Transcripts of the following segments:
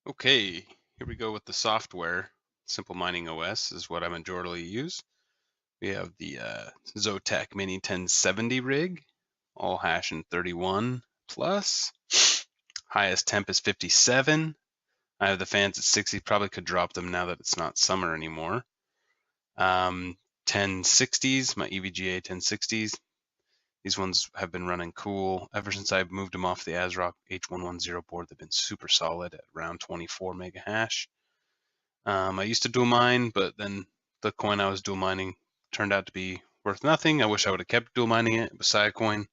Okay, here we go with the software. Simple Mining OS is what I majorly use. We have the Zotac Mini 1070 rig, all hash in 31 plus. Highest temp is 57. I have the fans at 60. Probably could drop them now that it's not summer anymore. 1060s, my EVGA 1060s. These ones have been running cool ever since I moved them off the ASRock H110 board. They've been super solid at around 24 mega hash. I used to dual mine, but then the coin I was dual mining turned out to be worth nothing. I wish I would have kept dual mining it. It was Siacoin.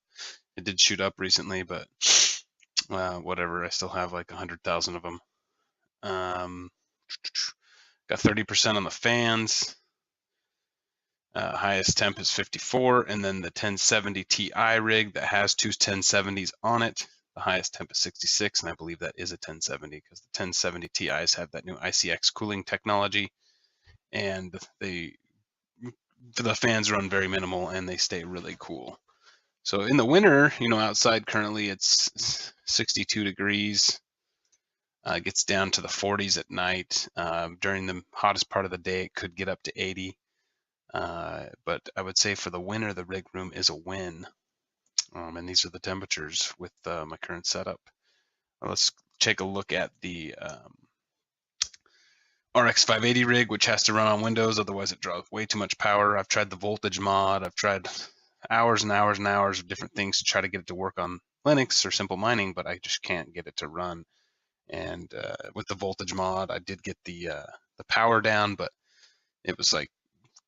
It did shoot up recently, but whatever. I still have like 100,000 of them. Got 30% on the fans. Highest temp is 54, and then the 1070 Ti rig that has two 1070s on it. The highest temp is 66, and I believe that is a 1070 because the 1070 Ti's have that new ICX cooling technology, and the fans run very minimal and they stay really cool. So in the winter, outside currently it's 62 degrees. Gets down to the 40s at night. During the hottest part of the day, it could get up to 80. But I would say for the winter, the rig room is a win. And these are the temperatures with my current setup. Let's take a look at the RX 580 rig, which has to run on Windows, otherwise it draws way too much power. I've tried the voltage mod. I've tried hours and hours and hours of different things to try to get it to work on Linux or simple mining, but I just can't get it to run. And with the voltage mod, I did get the power down, but it was like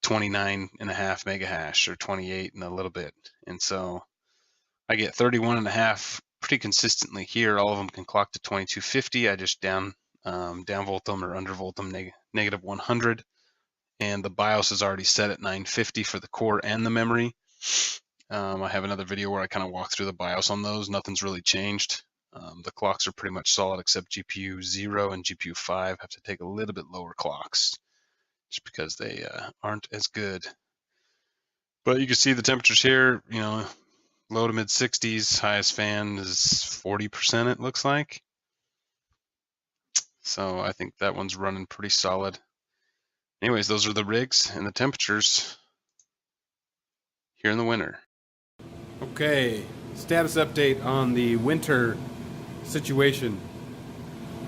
29.5 mega hash or 28 and a little bit. And so I get 31.5 pretty consistently here. All of them can clock to 2250. I just downvolt them or undervolt them negative 100. And the BIOS is already set at 950 for the core and the memory. I have another video where I kind of walk through the BIOS on those. Nothing's really changed. The clocks are pretty much solid except GPU 0 and GPU 5 have to take a little bit lower clocks just because they aren't as good. But you can see the temperatures here, low to mid 60s, highest fan is 40%, it looks like. So I think that one's running pretty solid. Anyways, those are the rigs and the temperatures here in the winter. Okay, status update on the winter situation.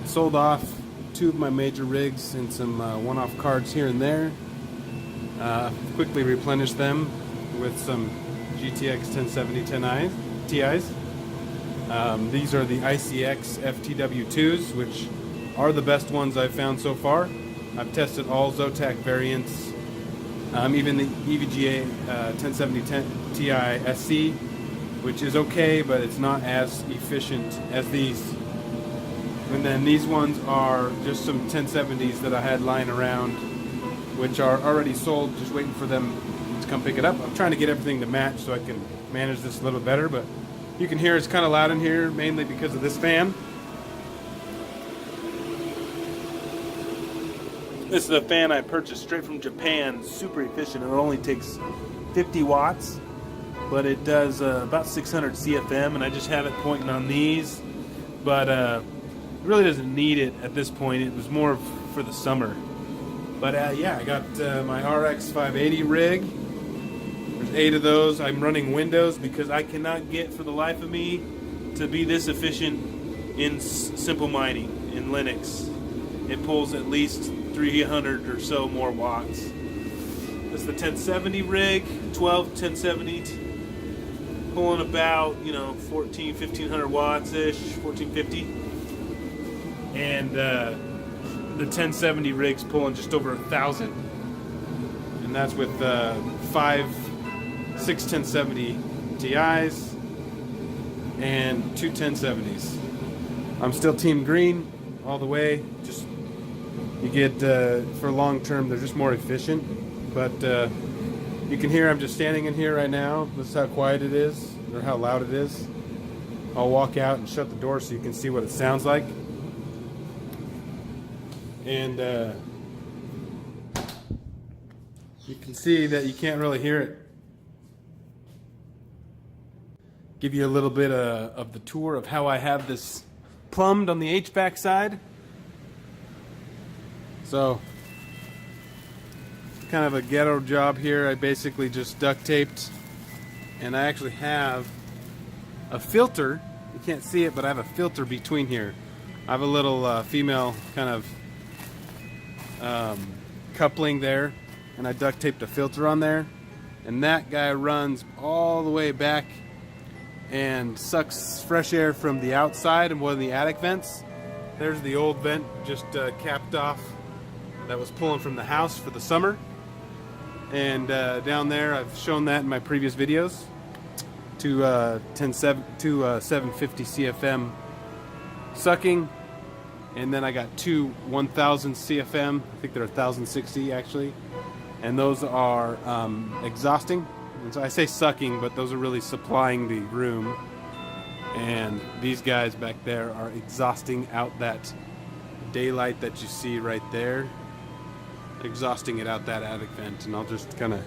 I sold off two of my major rigs and some one-off cards here and there. Quickly replenished them with some GTX 1070 Ti's. These are the ICX FTW2s, which are the best ones I've found so far. I've tested all Zotac variants, even the EVGA 1070 Ti SC, which is okay, but it's not as efficient as these. And then these ones are just some 1070s that I had lying around, which are already sold, just waiting for them to come pick it up. I'm trying to get everything to match so I can manage this a little better, but you can hear it's kind of loud in here, mainly because of this fan. This is a fan I purchased straight from Japan, super efficient. It only takes 50 watts, but it does about 600 CFM, and I just have it pointing on these, but it really doesn't need it at this point. It was more for the summer. But yeah, I got my RX 580 rig. There's 8 of those. I'm running Windows because I cannot get for the life of me to be this efficient in simple mining in Linux. It pulls at least 300 or so more watts. This is the 1070 rig, 12 1070, pulling about 1500 watts ish, 1450. And the 1070 rig's pulling just over 1,000, and that's with 6 1070 Ti's and 2 1070s. I'm still Team Green all the way. Just you get for long term, they're just more efficient. But you can hear I'm just standing in here right now. This is how quiet it is, or how loud it is. I'll walk out and shut the door so you can see what it sounds like. And you can see that you can't really hear it. Give you a little bit of the tour of how I have this plumbed on the HVAC side. So, kind of a ghetto job here. I basically just duct taped, and I actually have a filter. You can't see it, but I have a filter between here. I have a little female kind of coupling there, and I duct taped a filter on there, and that guy runs all the way back and sucks fresh air from the outside and one of the attic vents. There's the old vent just capped off that was pulling from the house for the summer, and down there I've shown that in my previous videos to 750 CFM sucking, and then I got two 1000 CFM, I think they're 1060 actually, and those are exhausting. And so I say sucking, but those are really supplying the room, and these guys back there are exhausting out that daylight that you see right there, exhausting it out that attic vent. And I'll just kind of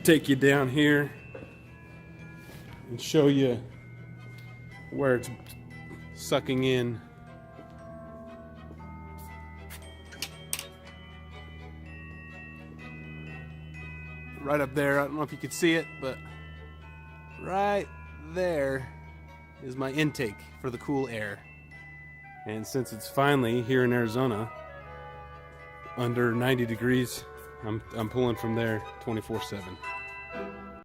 take you down here and show you where it's sucking in. Right up there, I don't know if you can see it, but right there is my intake for the cool air. And since it's finally here in Arizona under 90 degrees, I'm pulling from there 24/7.